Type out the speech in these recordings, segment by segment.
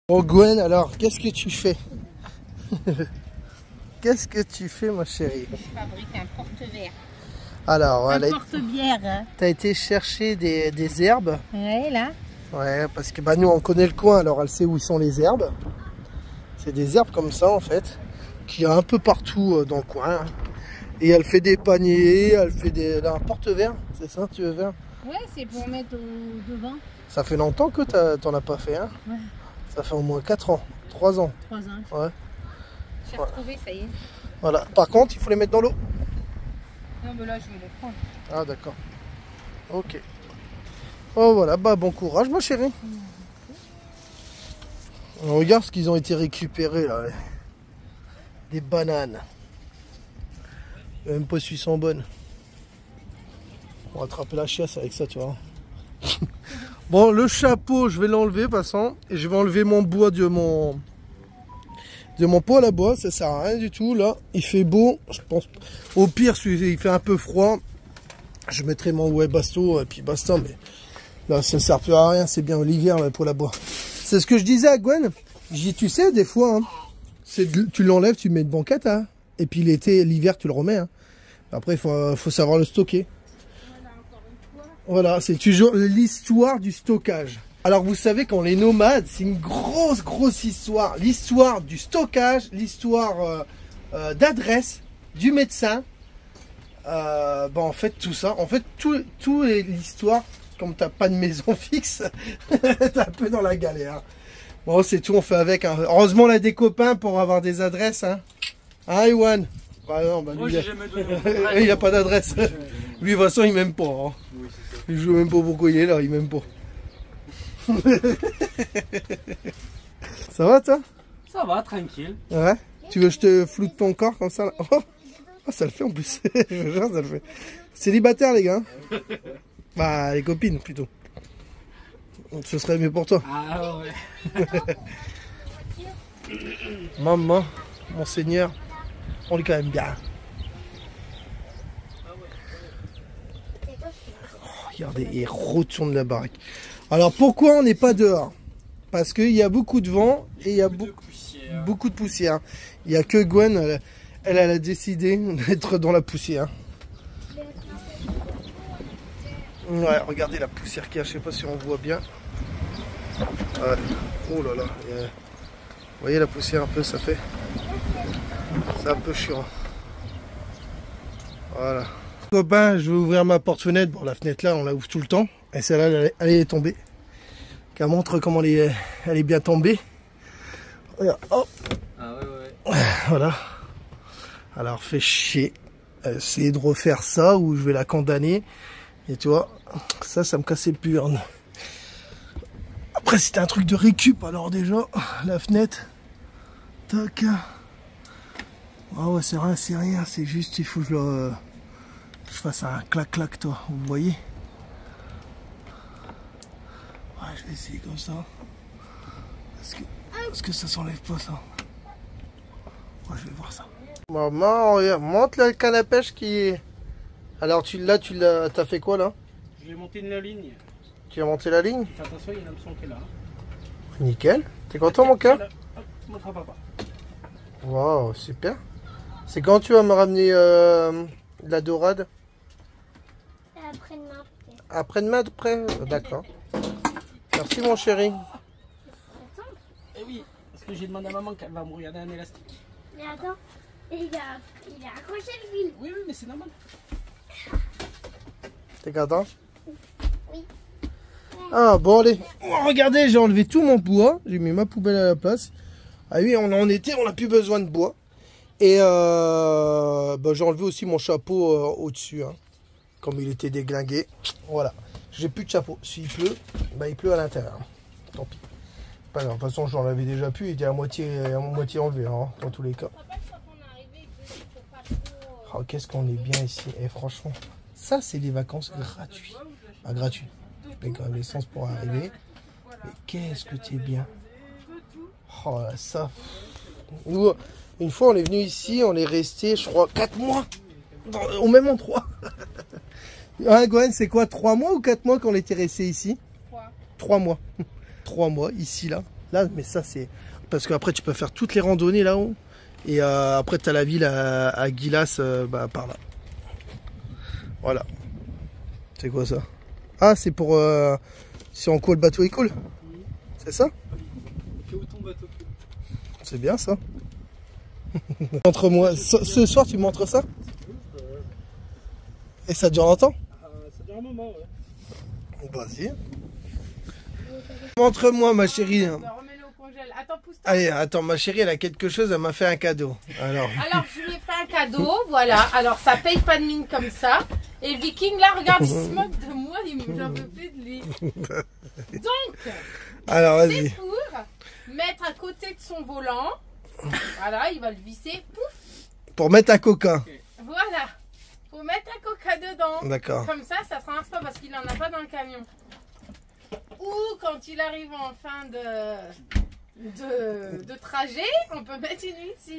Bon Gwen, alors qu'est-ce que tu fais? Qu'est-ce que tu fais ma chérie? Je fabrique un porte-verre. Alors, un porte-bière. Tu as été chercher des herbes. Ouais, là. Ouais, parce que bah, nous on connaît le coin, alors elle sait où sont les herbes. C'est des herbes comme ça en fait, qu'il y a un peu partout dans le coin. Et elle fait des paniers, elle fait là, un porte-verre, c'est ça tu veux faire? Ouais, c'est pour mettre au devant. Ça fait longtemps que t'en as pas fait, hein? Ouais. Ça fait au moins 4 ans, 3 ans. 3 ans. Ouais. J'ai retrouvé, ça y est. Voilà. Par contre, il faut les mettre dans l'eau. Non, mais là, je vais les prendre. Ah, d'accord. Ok. Oh, voilà. Bah, bon courage, ma chérie. On regarde ce qu'ils ont été récupérés, là. Des bananes. Même pas si sont bonnes. On va attraper la chiasse avec ça, tu vois. Bon, le chapeau, je vais l'enlever, passant. Et je vais enlever mon bois de mon poêle à bois. Ça sert à rien du tout, là. Il fait beau. Je pense, au pire, il fait un peu froid. Je mettrai mon basto et puis basta. Mais là, ça ne sert plus à rien. C'est bien l'hiver, le poêle à bois. C'est ce que je disais à Gwen. Je dis, tu sais, des fois, hein, tu l'enlèves, tu mets une banquette, hein, et puis l'été, l'hiver, tu le remets. Hein. Après, il faut savoir le stocker. Voilà, c'est toujours l'histoire du stockage. Alors vous savez quand les nomades, c'est une grosse histoire. L'histoire du stockage, l'histoire d'adresse, du médecin. En fait tout ça, en fait tout est l'histoire. Comme t'as pas de maison fixe, t'es un peu dans la galère. Bon c'est tout, on fait avec. Hein. Heureusement on a des copains pour avoir des adresses. Hein, hein Iwan? Bah non, bah, lui, il n'a pas d'adresse. Lui de toute façon il m'aime pas. Hein. Il joue même pas pourquoi il est là, il m'aime pas. Ça va toi? Ça va, tranquille. Ouais. Tu veux que je te floute ton corps comme ça là? Oh, ça le fait en plus. Je jure, ça le fait. Célibataire les gars. Bah les copines plutôt. Ce serait mieux pour toi. Ah ouais. Maman, mon seigneur, on est quand même bien. Regardez, il retourne la baraque. Alors pourquoi on n'est pas dehors? Parce qu'il y a beaucoup de vent et il y a beaucoup de poussière. Il n'y a que Gwen, elle a décidé d'être dans la poussière. Ouais, regardez la poussière qu'il y a, je sais pas si on voit bien. Ouais. Oh là là. Vous voyez la poussière un peu, ça fait. C'est un peu chiant. Voilà. Copain, je vais ouvrir ma porte-fenêtre. Bon, la fenêtre là, on la ouvre tout le temps. Et celle-là, elle est tombée. Qu'elle montre comment elle est bien tombée. Regarde, hop. Ah ouais. Voilà. Alors, fait chier. Essayer de refaire ça ou je vais la condamner. Et tu vois, ça me cassait le burn. Après, c'était un truc de récup. Alors déjà, la fenêtre. Tac. Ah ouais, c'est rien. C'est juste, il faut que je fasse un clac-clac, toi. Vous voyez? Ouais, je vais essayer comme ça. Est-ce que ça s'enlève pas, ça? Ouais, je vais voir ça. Maman, regarde, monte le canne à pêche qui est... Alors, t'as fait quoi, là? Je vais monter la ligne. Tu as monté la ligne? Fais attention, il y a une hameçon qui est là. Nickel. T'es content, mon cœur? Montre à papa. Wow, super. C'est quand tu vas me ramener de la dorade? Après-demain, peut-être. Après-demain, après? D'accord. Merci, mon chéri. Eh oui, parce que j'ai demandé à maman qu'elle va me regarder un élastique. Mais attends, il a accroché le fil. Oui, mais c'est normal. T'es content? Oui. Ah, bon, allez. Oh, regardez, j'ai enlevé tout mon bois. J'ai mis ma poubelle à la place. Ah oui, on en était, on n'a plus besoin de bois. Et j'ai enlevé aussi mon chapeau au-dessus. Hein, comme il était déglingué. Voilà. J'ai plus de chapeau. S'il pleut, il pleut à l'intérieur. Tant pis. Pas grave. De toute façon, j'en avais déjà plus. Il était à moitié enlevé, hein, dans tous les cas. Oh, qu'est-ce qu'on est bien ici. Et franchement, ça, c'est des vacances gratuites. Pas gratuit. Je paye quand même l'essence pour arriver. Mais qu'est-ce que t'es bien. Oh là, ça. Nous, une fois, on est venu ici, on est resté, je crois, 4 mois. Au même endroit. Hein, Gwen, c'est quoi, 3 mois ou 4 mois qu'on était resté ici? 3 mois. 3 mois, ici, là. Là, mais ça c'est... Parce qu'après tu peux faire toutes les randonnées là-haut. Et après tu as la ville à Gilas par là. Voilà. C'est quoi ça? Ah, c'est pour... si en quoi le bateau il coule? C'est ça? C'est bien ça. Montre-moi. Ce soir tu montres ça? Et ça dure longtemps? Ça dure un moment, ouais. Vas-y. Montre-moi ma chérie. Remets-le au congèle. Attends, pousse-toi. Allez, attends, ma chérie elle a quelque chose, elle m'a fait un cadeau. Alors Je lui ai fait un cadeau, voilà. Alors ça paye pas de mine comme ça. Et le Viking là, regarde, il se moque de moi, j'en peux plus de lui. Donc, alors c'est vas-y. pour mettre à côté de son volant. Voilà, il va le visser. Pouf, Pour mettre un coca. voilà. Faut mettre un coca dedans. D'accord. Comme ça se rince pas parce qu'il en a pas dans le camion. Ou quand il arrive en fin de trajet, on peut mettre une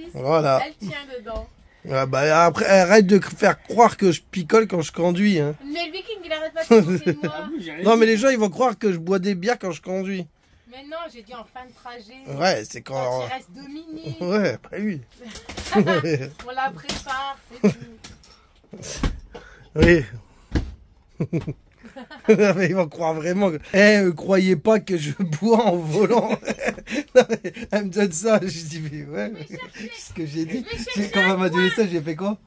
8-6. Voilà. Elle tient dedans. Ah bah après, arrête de faire croire que je picole quand je conduis. Hein. Mais le Viking, il arrête pas de se moquer de moi. Non mais les gens ils vont croire que je bois des bières quand je conduis. Mais non, j'ai dit en fin de trajet. Ouais, c'est Quand quand... il reste 2 minutes. Ouais, bah oui. On la prépare, c'est tout. Oui. Non, mais ils vont croire vraiment que... croyez pas que je bois en volant. Non, mais elle me donne ça, je dis mais ouais, ce que j'ai dit. C'est quand elle m'a donné ça, j'ai fait quoi?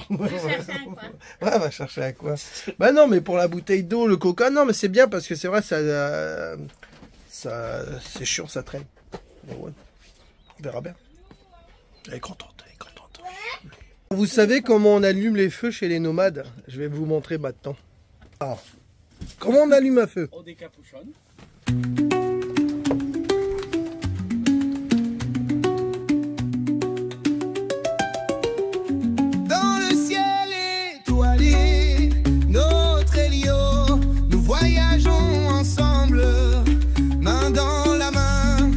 Je cherche un coin. Ouais, va chercher à quoi? Bah non, mais pour la bouteille d'eau, le coca, non, mais c'est bien parce que c'est vrai, ça c'est chiant, ça traîne. Mais ouais, on verra bien. Elle est contente, elle est contente. Vous savez comment on allume les feux chez les nomades? Je vais vous montrer maintenant. Alors, comment on allume un feu? On décapuchonne. Dans le ciel étoilé, notre Elio, nous voyageons ensemble, main dans la main,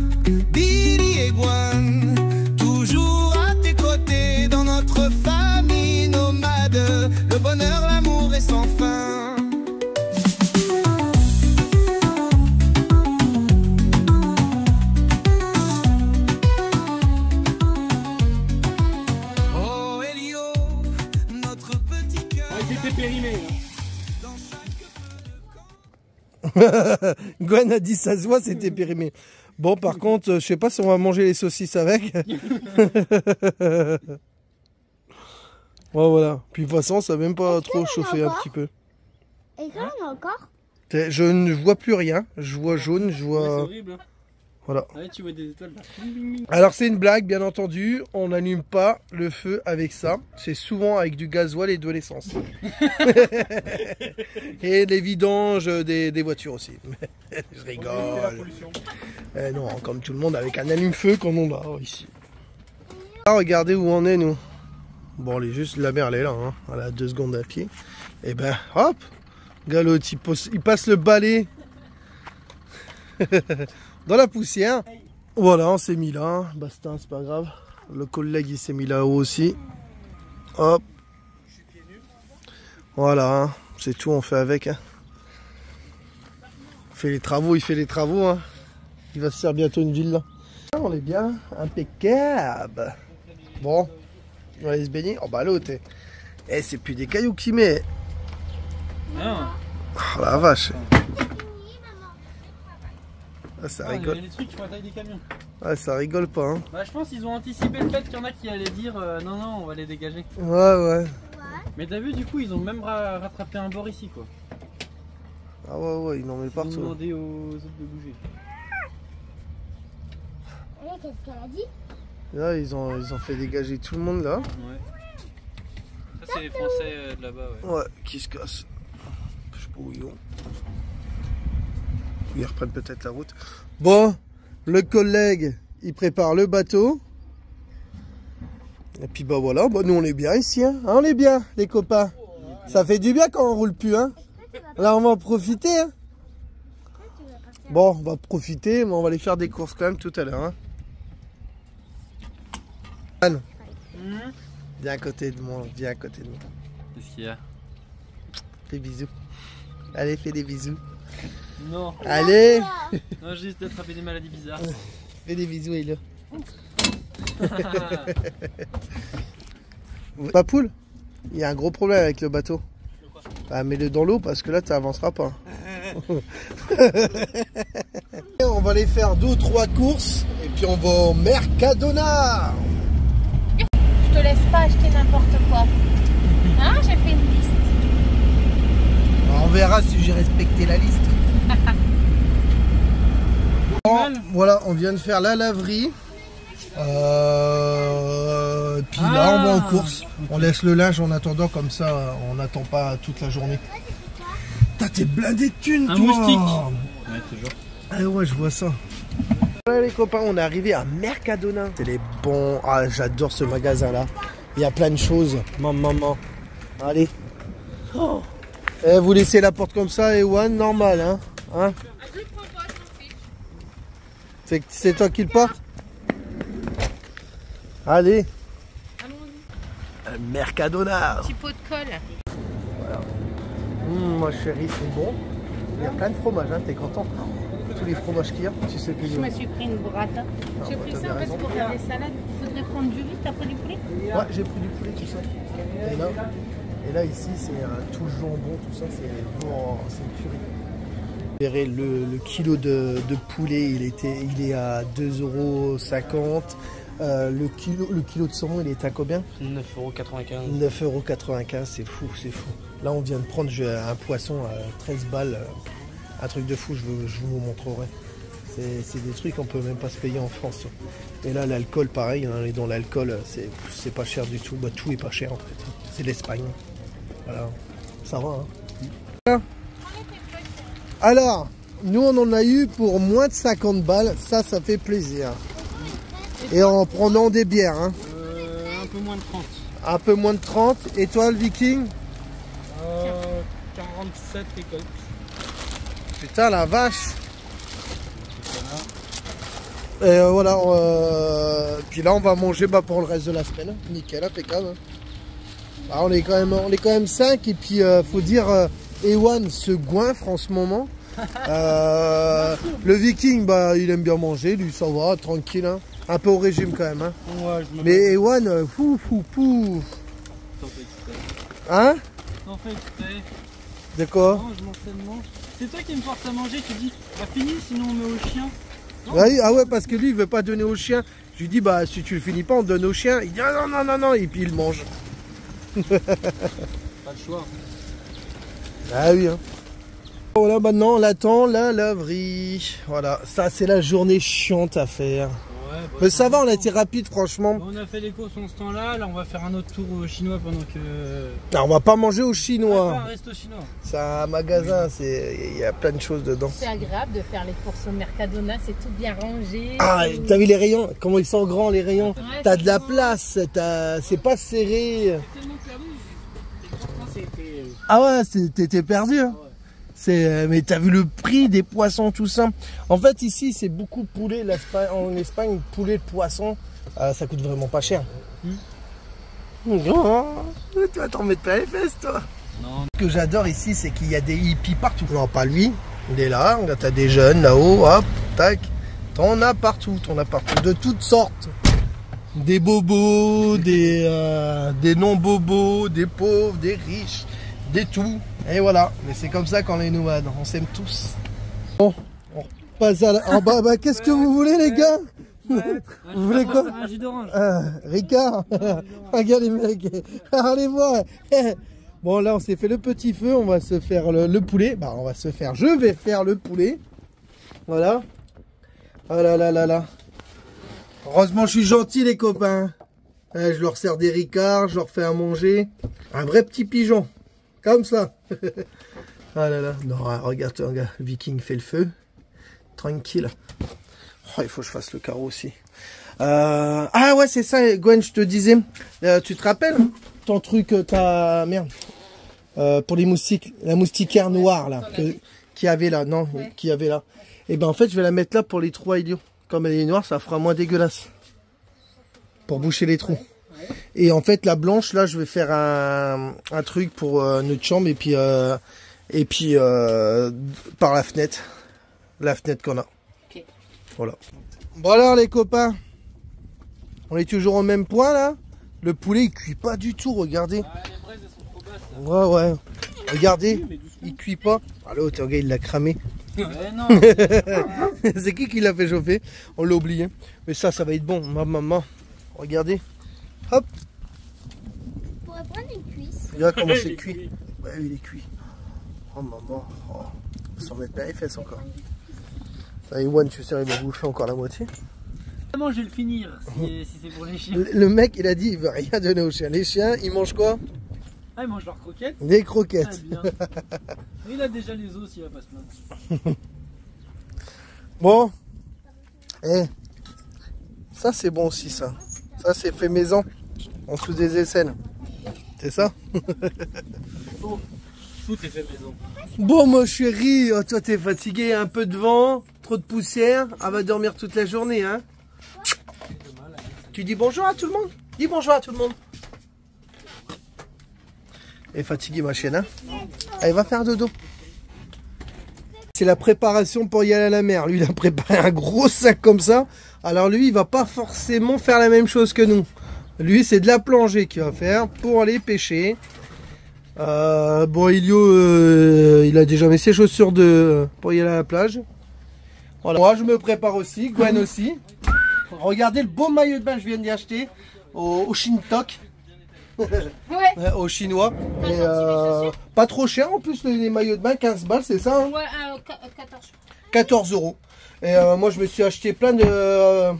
Billy et Gwen, toujours à tes côtés dans notre famille nomade, le bonheur, l'amour est sans fin. Oh Elio, notre petit cœur. J'étais périmé. Gwen a dit ça se voit, c'était périmé. Bon, par contre, je sais pas si on va manger les saucisses avec. Ouais, voilà. Puis de toute façon, ça va même pas trop chauffer un petit peu. Et ça, on a encore? Je ne vois plus rien. Je vois jaune, je C'est vois... horrible. Hein. Voilà. Ouais, tu vois des étoiles là. Bing, bing, bing. Alors c'est une blague, bien entendu. On n'allume pas le feu avec ça. C'est souvent avec du gasoil et de l'essence. Et les vidanges des voitures aussi. Je On évite la rigole. pollution. Non, comme tout le monde avec un allume-feu comme on a ici. Ah, regardez où on est nous. Bon, elle est juste, la mer elle est là, hein. Elle a 2 secondes à pied. Et ben, hop, Galotte, il passe le balai dans la poussière. Voilà, on s'est mis là. Basta, c'est pas grave. Le collègue il s'est mis là-haut aussi. Hop. Voilà, hein. C'est tout, on fait avec. Hein. On fait les travaux, il fait les travaux. Hein. Il va se faire bientôt une ville là. On est bien, impeccable. Bon, on va aller se baigner. Oh bah l'autre, c'est plus des cailloux qu'il met. Non. Oh la vache. Ah, ça Il y a rigole. des trucs qui font la taille des camions. Ah, ça rigole pas. Hein. Bah, je pense qu'ils ont anticipé le fait qu'il y en a qui allaient dire non, non, on va les dégager. Ouais. Mais t'as vu, du coup, ils ont même rattrapé un bord ici, quoi. Ah ouais, ils en mettent Ils ont partout. demandé aux autres de bouger. Et qu'est-ce qu'elle a dit? Là, ils ont fait dégager tout le monde là. Ouais. Ça, c'est les Français de là-bas, ouais. Ouais, qui se cassent. Je sais pas où ils vont. Ils reprennent peut-être la route. Bon, le collègue, il prépare le bateau. Et puis bah voilà, bah nous on est bien ici, hein. On est bien, les copains. Ça fait du bien quand on roule plus, hein. Là on va en profiter, hein. Bon, on va profiter, mais on va aller faire des courses quand même tout à l'heure, hein. Anne, viens à côté de moi, viens à côté de moi. Qu'est-ce qu'il y a? Fais bisous. Allez, fais des bisous. Non. Allez. Non, j'ai juste attrapé des maladies bizarres. Fais des bisous, Elio. Papoule, il y a un gros problème avec le bateau. Ah, mets-le dans l'eau parce que là, tu n'avanceras pas. On va aller faire 2 ou 3 courses et puis on va au Mercadona. Je te laisse pas acheter n'importe quoi. Hein, j'ai fait une liste. On verra si j'ai respecté la liste. Bon, voilà, on vient de faire la laverie. Puis là, on va en course. On laisse le linge en attendant, comme ça, on n'attend pas toute la journée. T'es blindé de thunes, toi. Moustique. Ouais, toujours. Ah ouais, je vois ça. Voilà les copains, on est arrivé à Mercadona. C'est les bons. Ah, j'adore ce magasin-là. Il y a plein de choses. Maman. Allez. Oh. Eh, vous laissez la porte comme ça, Ewan, normal, hein, C'est toi qui le porte? Allez. Mercadona. Petit pot de colle. Voilà. Moi chérie, c'est bon. Il y a plein de fromages, hein, t'es content? Tous les fromages qu'il y a, tu sais plus. Je me suis pris une burrata. J'ai pris ça en fait pour faire des salades. Il faudrait prendre du riz, t'as pris du poulet? Ouais, j'ai pris du poulet, tout ça. Et là ici, c'est tout le jambon, tout ça, c'est une tuerie. Vous verrez, le kilo de poulet, il est à 2,50 €. Le kilo de saumon, il est à combien? 9,95 €. 9,95 €, c'est fou, c'est fou. Là, on vient de prendre un poisson à 13 balles. Un truc de fou, je vous montrerai. C'est des trucs qu'on peut même pas se payer en France. Et là, l'alcool, pareil, hein, dans l'alcool, c'est pas cher du tout. Bah, tout est pas cher en fait. C'est l'Espagne. Voilà, ça va. Hein. Alors, nous, on en a eu pour moins de 50 balles. Ça fait plaisir. Et en prenant des bières. Hein. Un peu moins de 30. Un peu moins de 30. Et toi, le Viking? 47 et quelques. Putain, la vache. Et voilà. Puis là, on va manger pour le reste de la semaine. Nickel, impeccable. Alors, on est quand même 5. Et puis, faut dire, Ewan se goinfre en ce moment. Le Viking, bah, il aime bien manger. Lui, ça va, tranquille. Hein. Un peu au régime quand même. Hein. Ouais, mais Ewan, T'en fais exprès. Hein? T'en fais exprès. De quoi? Non, je mange tellement. C'est toi qui me force à manger, tu dis, bah fini, sinon on met au chien. Ah ouais, parce que lui, il veut pas donner au chien. Je lui dis, bah si tu le finis pas, on donne au chien. Il dit, ah, non, et puis il mange. Pas le choix. Ah oui, hein. Voilà, maintenant, on attend la laverie. Voilà, ça, c'est la journée chiante à faire. Ouais, bah, mais ça va, on a été rapide, franchement. On a fait les courses en ce temps-là. Là, on va faire un autre tour au chinois pendant que... Non, on va pas manger au chinois. Pas un resto chinois. C'est un magasin, il y a plein de choses dedans. C'est agréable de faire les courses au Mercadona, c'est tout bien rangé. Ah, t'as vu les rayons? Comment ils sont grands, les rayons? Ouais, t'as de la place, c'est pas serré. Ah ouais, t'étais perdu. Hein. Mais t'as vu le prix des poissons, tout ça. En fait, ici, c'est beaucoup de poulet. En Espagne, poulet de poisson, ça coûte vraiment pas cher. Oh, tu vas t'en mettre plein les fesses, toi. Non. Ce que j'adore ici, c'est qu'il y a des hippies partout. Non, pas lui. Il est là. T'as des jeunes là-haut. Hop, tac. T'en as partout. De toutes sortes. Des bobos, des non-bobos, des pauvres, des riches, des tout. Et voilà. Mais c'est comme ça qu'on est nomades. On s'aime tous. Bon, on repasse à la... bah, qu'est-ce que vous voulez, les gars? Vous voulez quoi? Un jus d'orange. Ricard. Regarde les mecs. Allez voir. Bon, là, on s'est fait le petit feu. On va se faire le poulet. Bah, je vais faire le poulet. Voilà. Oh là là là là. Heureusement, je suis gentil, les copains. Je leur sers des ricards, je leur fais à manger. Un vrai petit pigeon. Comme ça. Ah là là. Non, regarde, le Viking fait le feu. Tranquille. Oh, il faut que je fasse le carreau aussi. Ah ouais, c'est ça, Gwen, je te disais. Tu te rappelles ton truc, merde. Pour les moustiques, la moustiquaire noire, là. Qui avait là, non, ouais. Qui avait là. Et ben en fait, je vais la mettre là pour les trous à idiot. Comme elle est noire, ça fera moins dégueulasse. Pour boucher les trous. Ouais. Et en fait, la blanche, là, je vais faire un truc pour notre chambre. Et puis Et puis par la fenêtre qu'on a. Ok. Voilà. Bon alors les copains, on est toujours au même point là. Le poulet il cuit pas du tout, regardez. Ah, les braises elles sont trop basses. Là. Ouais. Regardez, il cuit pas. Ah l'autre, regarde, il l'a cramé. Non. C'est qui l'a fait chauffer? On l'a oublié. Mais ça va être bon. Maman, regardez. Hop. On pourrait prendre une cuisse. Regarde comment c'est cuit. Ouais, il est cuit. Oh maman. Oh. Sans mettre les fesses encore. Ça, Ewan, tu sais, il va bouffer encore la moitié. Comment je vais le finir si c'est pour les chiens? Le mec, il a dit, il veut rien donner aux chiens. Les chiens, ils mangent quoi? Ah, ils mangent leurs croquettes. Des croquettes. Ah, bien. Il a déjà les os, il va pas se plaindre. Bon. Ça c'est bon aussi ça. Ça c'est fait maison. En dessous des aisselles. C'est ça? Oh, tout est fait maison. Bon mon chéri, oh, toi t'es fatigué, un peu de vent, trop de poussière. Elle va dormir toute la journée hein. Tu dis bonjour à tout le monde? Dis bonjour à tout le monde. Elle est fatiguée ma chienne hein. Elle va faire dodo. C'est la préparation pour y aller à la mer. Lui, il a préparé un gros sac comme ça. Alors lui, il va pas forcément faire la même chose que nous. Lui, c'est de la plongée qu'il va faire pour aller pêcher. Bon, Elio, il a déjà mis ses chaussures pour y aller à la plage. Voilà. Moi, je me prépare aussi. Gwen aussi. Regardez le beau maillot de bain que je viens d'y acheter au Shintok. Ouais. Au chinois. Et, pas trop cher en plus les maillots de bain, 15 balles c'est ça hein? Ouais, 14 euros. Et moi je me suis acheté plein de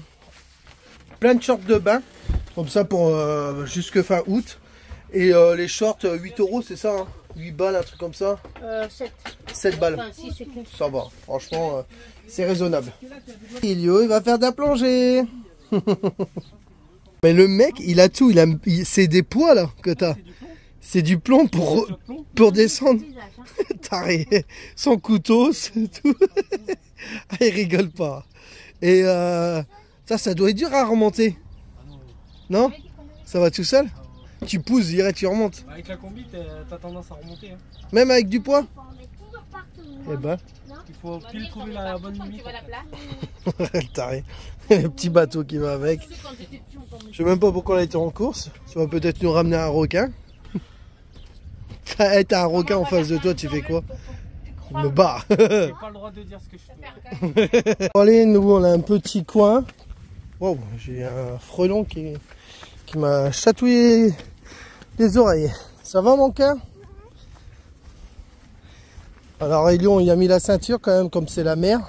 shorts de bain. Comme ça pour jusque fin août. Et les shorts 8 euros c'est ça hein? 8 balles, un truc comme ça. 7 balles. Enfin, si, c'est cool. Ça va, franchement c'est raisonnable. Elio il va faire de la plongée. Mais le mec, il a tout, c'est des poids là que t'as. C'est du plomb pour descendre. Taré. Son couteau, c'est tout. Ah, il rigole pas. Et ça doit être dur à remonter. Non? Ça va tout seul? Tu pousses, tu remontes. Avec la combi, t'as tendance à remonter. Hein. Même avec du poids? On met toujours partout. Eh ben. Il faut pile trouver la bonne limite. Taré. Le petit bateau qui va avec. Je sais même pas pourquoi on a été en course. Ça va peut-être nous ramener un requin. T'as un requin en face de toi, tu fais quoi? Je me barre. J'ai pas le droit de dire ce que je fais. Allez, nous on a un petit coin. Wow, j'ai un frelon qui m'a chatouillé les oreilles. Ça va mon cœur? Alors Elion il a mis la ceinture quand même comme c'est la mer.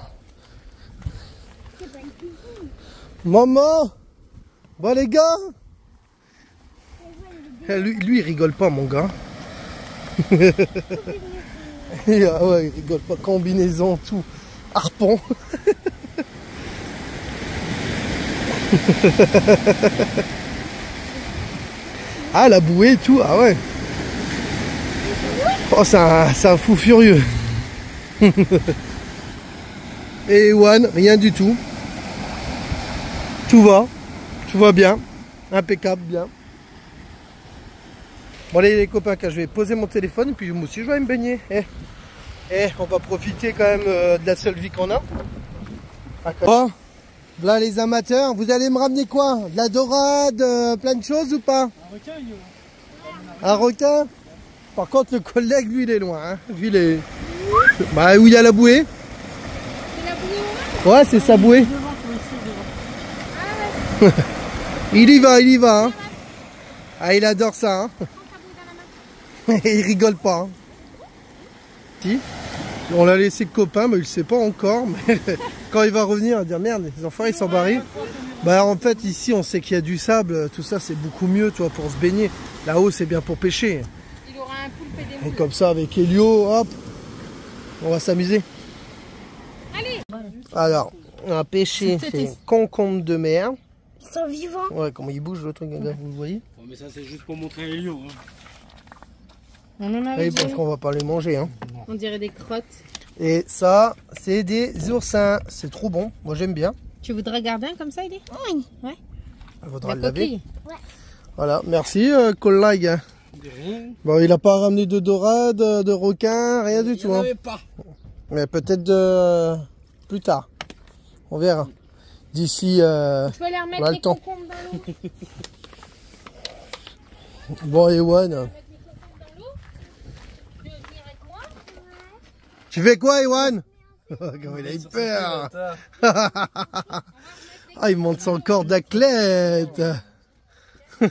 Maman! Bon les gars! Lui il rigole pas mon gars. Ah ouais il rigole pas. Combinaison, tout. Harpon. Ah la bouée et tout, ah ouais. Oh c'est un fou furieux. Et Ewan, rien du tout. Tout va bien, impeccable, bien. Bon allez les copains, je vais poser mon téléphone et puis moi aussi je vais aller me baigner. On va profiter quand même de la seule vie qu'on a. Bon, là les amateurs, vous allez me ramener quoi? De la dorade, plein de choses ou pas? Un requin, Un requin? Par contre le collègue lui il est loin, hein. Lui il est... Bah où il y a la bouée? Ouais c'est sa bouée. Il y va hein. Ah il adore ça hein. Il rigole pas hein. Si. On l'a laissé le copain mais il sait pas encore. Mais quand il va revenir il va dire merde les enfants ils sont barrés. Bah en fait ici on sait qu'il y a du sable. Tout ça c'est beaucoup mieux toi pour se baigner. Là-haut c'est bien pour pêcher. Il aura un poulpe et des moules. Et comme ça avec Elio hop. On va s'amuser. Allez. Alors on a pêché c'est concombre de mer. Ils sont vivants. Ouais, comment il bouge le truc, là, vous le voyez? Oh, mais ça c'est juste pour montrer à Elio. Hein. On en avait Oui, parce qu'on va pas les manger. Hein. On dirait des crottes. Et ça, c'est des oursins. C'est trop bon. Moi, j'aime bien. Tu voudrais garder un comme ça, il est? Oui. Ouais. Il faudra La le laver. coquille. Ouais. Voilà, merci collègue. De rien. Bon, il a pas ramené de dorade, de requin, rien du tout. Il n'y en Hein. avait pas. Mais peut-être plus tard. On verra. D'ici. Je vais les remettre on a les le temps. concombres dans l'eau. Bon, Ewan. Mettre les concombres dans l'eau. Tu veux venir avec moi? Tu fais quoi, Ewan? Comment il a eu peur. Ah, il monte son corps d'athlète. Non, je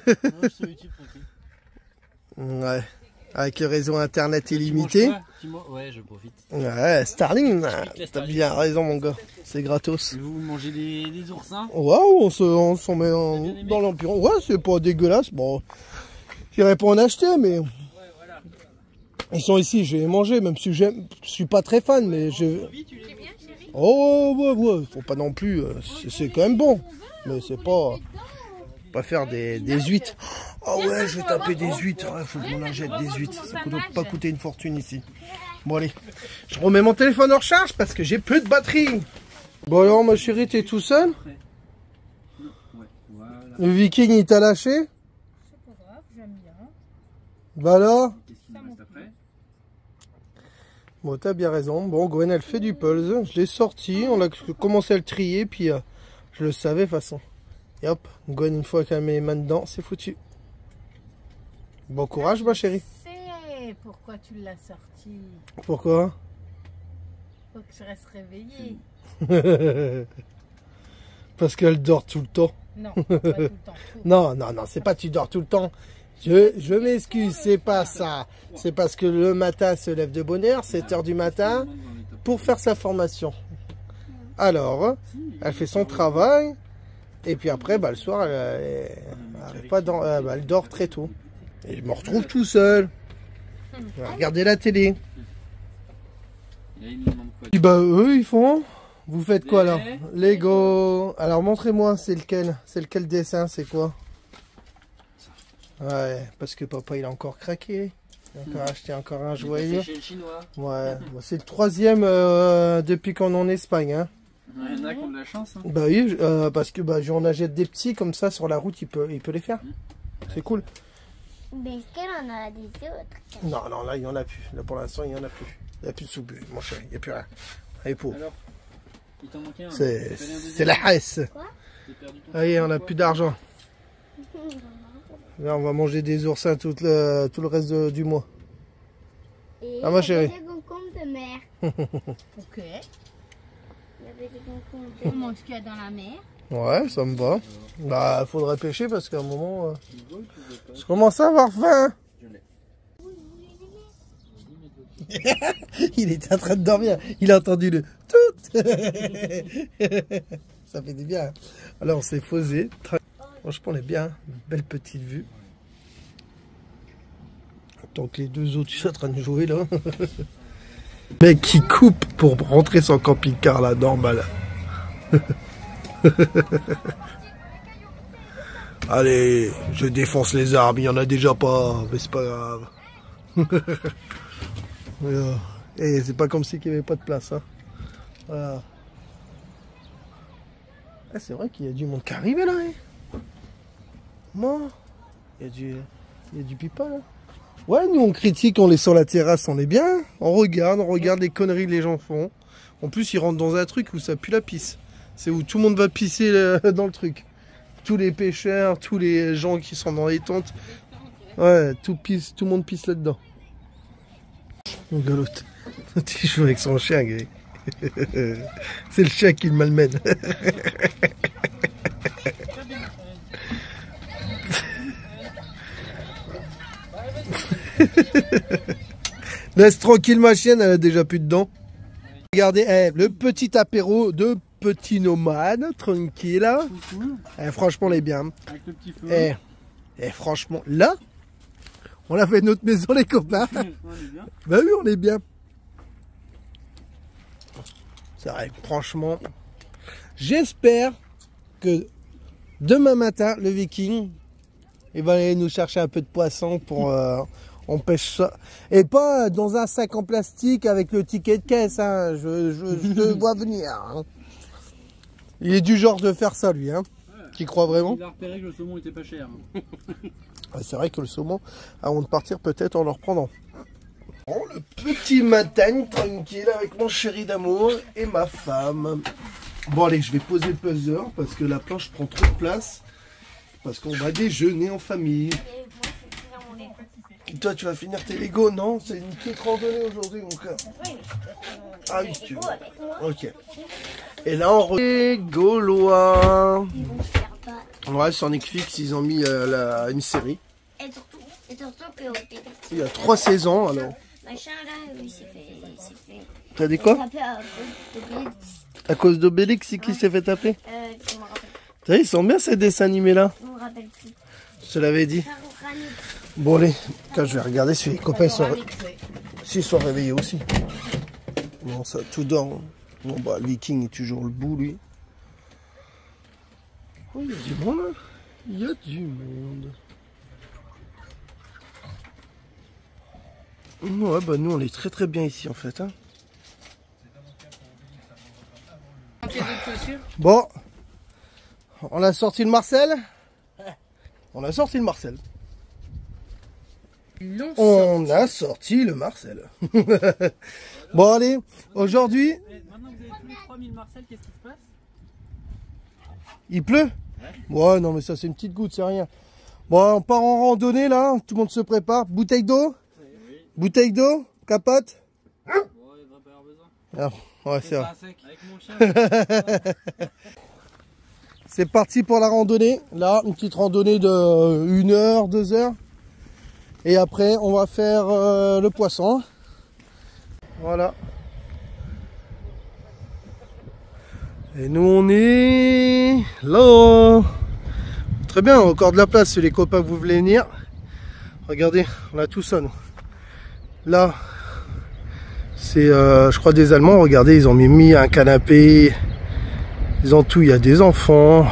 suis sur YouTube, tranquille. Ouais. Avec le réseau internet illimité. Ouais, je profite. Ouais, Starling. T'as Starling. bien raison, mon gars. C'est gratos. Et vous mangez des oursins? Waouh, on s'en met dans l'ambiance. Ouais, c'est pas dégueulasse. Bon, j'irais pas en acheter, mais ils sont ici, je vais les manger, même si je suis pas très fan, mais je. Oh, ouais, faut pas non plus. C'est quand même bon, mais c'est pas faire des huîtres. Oh ouais, je vais taper des huîtres. Ouais, faut que je m'en achète des huîtres. Ça doit pas coûter une fortune ici. Bon allez, je remets mon téléphone en recharge parce que j'ai plus de batterie. Bon alors ma chérie, t'es tout seul? Le viking il t'a lâché? C'est pas grave, j'aime bien. Bah alors? Qu'est-ce qu'il nous reste après? Bon, t'as bien raison. Bon, Gwen elle fait du pulse. Je l'ai sorti, on a commencé à le trier, puis je le savais de toute façon. Et hop, Gwen une fois qu'elle met les mains dedans, c'est foutu. Bon courage ma chérie. Je sais pourquoi tu l'as sorti. Pourquoi? Faut que je reste réveillée. Parce qu'elle dort tout le temps. Non, pas tout le temps. Non, c'est pas tu dors tout le temps. Je m'excuse, c'est pas ça. C'est parce que le matin elle se lève de bonne heure, 7 h du matin, pour faire sa formation. Alors, elle fait son travail, et puis après, bah, le soir, elle dort très tôt. Et je me retrouve tout seul. Je vais regarder la télé. Puis bah eux ils font. Vous faites quoi alors? Lego. Alors montrez-moi, c'est lequel? C'est lequel dessin? C'est quoi? Ouais, parce que papa il a encore craqué. Il a encore acheté encore un joyeux. Chez le chinois. Ouais, bon, c'est le troisième depuis qu'on est en Espagne. Hein. Il y en a qui ont de la chance. Hein. Bah oui, parce que bah, j'en achète des petits comme ça sur la route, il peut les faire. C'est cool. Mais est-ce qu'elle en a des autres? Non, là il y en a plus. Là pour l'instant il y en a plus. Il n'y a plus de soupe, mon chéri, il n'y a plus rien. Allez, pour. Alors, il t'en manquait un. C'est la haisse. Allez, on n'a plus d'argent. Là, on va manger des oursins tout le reste du mois. Et Ah, ma chérie. Il y avait des concombres de mer. Ok. Il y avait des concombres de On mer. mange ce qu'il y a dans la mer. Ouais, ça me va. Bah, faudrait pêcher parce qu'à un moment, je commence à avoir faim. Il était en train de dormir. Il a entendu le tout. Ça fait du bien. Alors, on s'est posé. Franchement, on est bien. Une belle petite vue. Tant que les deux autres sont en train de jouer là. Le mec qui coupe pour rentrer son camping-car là, normal. Allez, je défonce les arbres, il n'y en a déjà pas, mais c'est pas grave. Et c'est pas comme si il n'y avait pas de place. Hein. Voilà. Ah, c'est vrai qu'il y a du monde qui arrive là. Hein. Bon, il y a du pipa là. Ouais, nous on critique, on est sur la terrasse, on est bien. On regarde les conneries que les gens font. En plus, ils rentrent dans un truc où ça pue la pisse. C'est où tout le monde va pisser dans le truc. Tous les pêcheurs, tous les gens qui sont dans les tentes. Ouais, tout le monde pisse là-dedans. Regarde l'autre. Tu joues avec son chien, gars. C'est le chien qui le malmène. Laisse tranquille ma chienne, elle a déjà plus de dents. Regardez, le petit apéro de petit nomade, tranquille là. Franchement, on est bien. Avec le petit feu. Franchement, là, on a fait notre maison, les copains. On est bien. Bah oui, on est bien. C'est vrai, franchement. J'espère que demain matin, le Viking, il va aller nous chercher un peu de poisson pour... on pêche ça. Et pas dans un sac en plastique avec le ticket de caisse. Hein. Je te vois venir. Hein. Il est du genre de faire ça, lui. Hein. Tu crois vraiment? Il a repéré que le saumon était pas cher. C'est vrai que le saumon, avant de partir, peut-être en le reprenant. Bon, le petit matin tranquille avec mon chéri d'amour et ma femme. Bon allez, je vais poser le puzzle parce que la planche prend trop de place. Parce qu'on va déjeuner en famille. Et toi, tu vas finir tes Lego, non? C'est une petite randonnée aujourd'hui, mon cœur. Ah oui, tu veux. Ok. Et là, on regarde Gaulois. Ouais, sur Netflix, ils ont mis une série. Et surtout que Il y a 3 saisons, alors. machin là, il s'est fait. T'as dit quoi? Taper à Obélix. À cause d'Obélix, c'est qui s'est fait taper? Je me rappelle. T'as vu, ils sont bien ces dessins animés là. Je me rappelle plus. Je te l'avais dit. Bon allez, quand je vais regarder si les copains sont réveillés aussi. Bon ça, tout dort. Bon bah le Viking est toujours le bout lui. Oh il y a du monde là. Il y a du monde. Ouais bah nous on est très très bien ici en fait hein. Bon, on a sorti le Marcel. On a sorti le Marcel. On a sorti le Marcel. Bon allez, aujourd'hui... Maintenant que vous avez tous les 3000 Marcel, qu'est-ce qui se passe? Il pleut? Ouais, non mais ça c'est une petite goutte, c'est rien. Bon, on part en randonnée là, tout le monde se prépare. Bouteille d'eau? Bouteille d'eau? Capote? Ouais, il va pas avoir besoin. Ah, ouais, c'est vrai. Avec mon chien. C'est parti pour la randonnée. Là, une petite randonnée de 1 heure, 2 heures. Et après, on va faire le poisson. Voilà. Et nous, on est là. Très bien, encore de la place si les copains vous voulez venir. Regardez, on a tout ça, nous. Là, c'est, je crois, des Allemands. Regardez, ils ont mis un canapé. Ils ont tout. Il y a des enfants.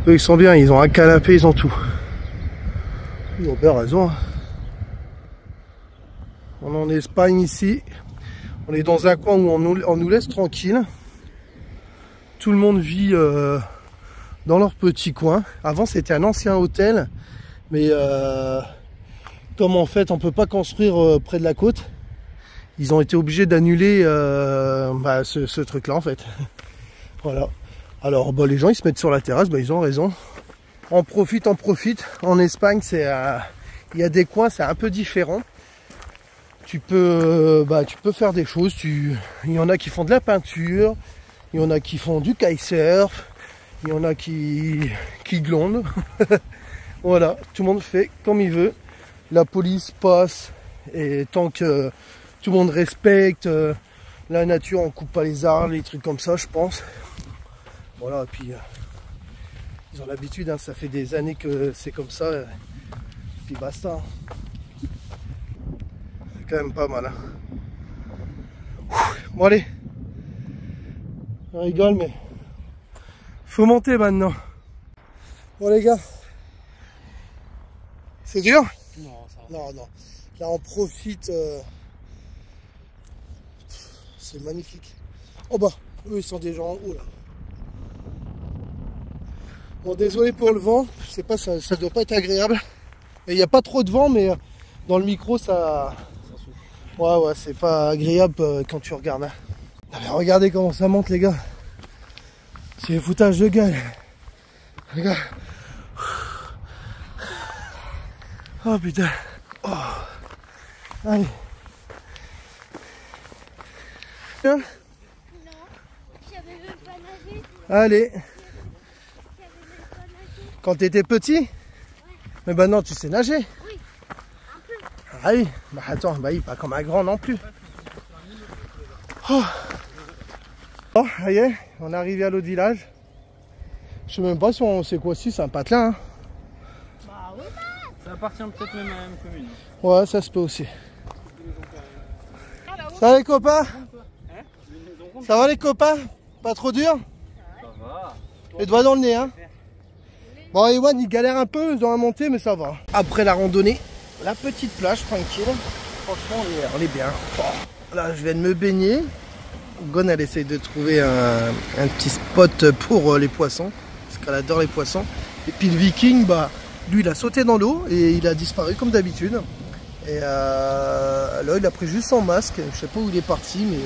Eux, ils sont bien. Ils ont un canapé, ils ont tout. Ils ont bien raison. On est en Espagne ici. On est dans un coin où on nous laisse tranquille. Tout le monde vit dans leur petit coin. Avant, c'était un ancien hôtel. Mais comme en fait, on peut pas construire près de la côte, ils ont été obligés d'annuler ce truc-là, en fait. Voilà. Alors, bah, les gens, ils se mettent sur la terrasse. Bah, ils ont raison. On profite. En Espagne, c'est, il y a des coins, c'est un peu différent. Tu peux faire des choses. Il y en a qui font de la peinture, il y en a qui font du kitesurf, il y en a qui glandent. Voilà, tout le monde fait comme il veut. La police passe et tant que tout le monde respecte la nature, on coupe pas les arbres, les trucs comme ça, je pense. Voilà, et puis ils ont l'habitude, hein, ça fait des années que c'est comme ça, et puis basta. C'est quand même pas mal. Hein. Bon allez, on rigole, mais faut monter maintenant. Bon les gars, c'est dur? Non, ça va. Non. Là on profite. C'est magnifique. Oh bah, eux ils sont déjà en haut là. Bon, désolé pour le vent, je sais pas, ça doit pas être agréable. Il n'y a pas trop de vent, mais dans le micro, ça ouais, c'est pas agréable quand tu regardes. Hein. Non, mais regardez comment ça monte, les gars. C'est le foutage de gueule. Regarde. Oh putain. Oh. Allez. Hein? Non, j'avais même pas nagé. Allez. J'avais même pas nagé. Quand t'étais petit? Ouais. Mais bah non, tu sais nager. Oui, un peu. Ah oui, bah attends, bah oui, pas comme un grand non plus. Oh, oh ça y est, on est arrivé à l'autre village. Je sais même pas si on sait quoi si, c'est un patelin. Hein. Bah oui, ça appartient peut-être même à la même commune. Ouais, ça se peut aussi. Ça va les copains? Ça va les copains? Pas trop dur? Ça va. Les doigts dans le nez, hein? Bon, Ewan, il galère un peu dans la montée, mais ça va. Après la randonnée, la petite plage, tranquille. Franchement, on est bien. Oh, là, je viens de me baigner. Gon, elle essaye de trouver un petit spot pour les poissons. parce qu'elle adore les poissons. Et puis le Viking, bah, lui il a sauté dans l'eau et il a disparu comme d'habitude. Et là il a pris juste son masque, je sais pas où il est parti, mais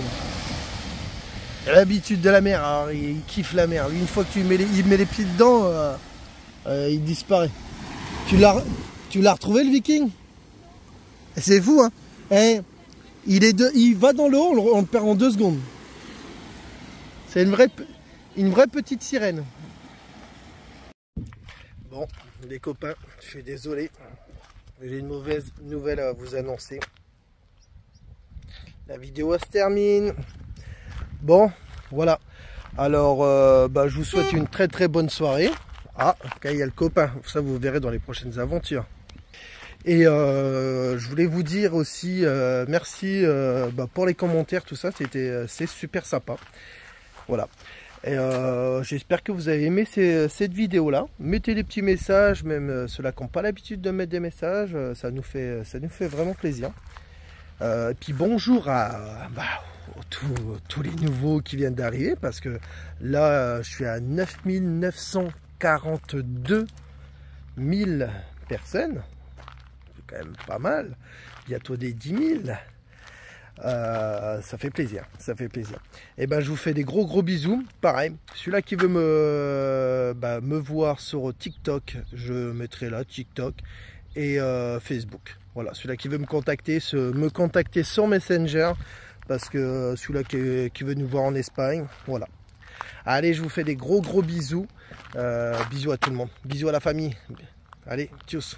il a l'habitude de la mer, alors il kiffe la mer. Lui, une fois que il met les pieds dedans, il disparaît. Tu l'as retrouvé le Viking? C'est fou, hein? Et il va dans l'eau, on le perd en 2 secondes. C'est une vraie petite sirène. Bon, les copains, je suis désolé. J'ai une mauvaise nouvelle à vous annoncer. La vidéo se termine. Bon, voilà. Alors, je vous souhaite une très très bonne soirée. Ah, il y a le copain. Ça, vous verrez dans les prochaines aventures. Et je voulais vous dire aussi merci pour les commentaires, tout ça. C'est super sympa. Voilà. Et j'espère que vous avez aimé cette vidéo là. Mettez des petits messages, même ceux-là qui n'ont pas l'habitude de mettre des messages, ça nous fait vraiment plaisir. Et puis bonjour à tous les nouveaux qui viennent d'arriver, parce que là je suis à 9942 000 personnes. C'est quand même pas mal, bientôt des 10 000. Ça fait plaisir, ça fait plaisir. Et ben je vous fais des gros bisous. Pareil, celui-là qui veut me voir sur TikTok, je mettrai là TikTok et Facebook. Voilà, celui-là qui veut me contacter sur Messenger, parce que celui-là qui veut nous voir en Espagne, voilà. Allez, je vous fais des gros bisous. Bisous à tout le monde, bisous à la famille. Allez, tchuss.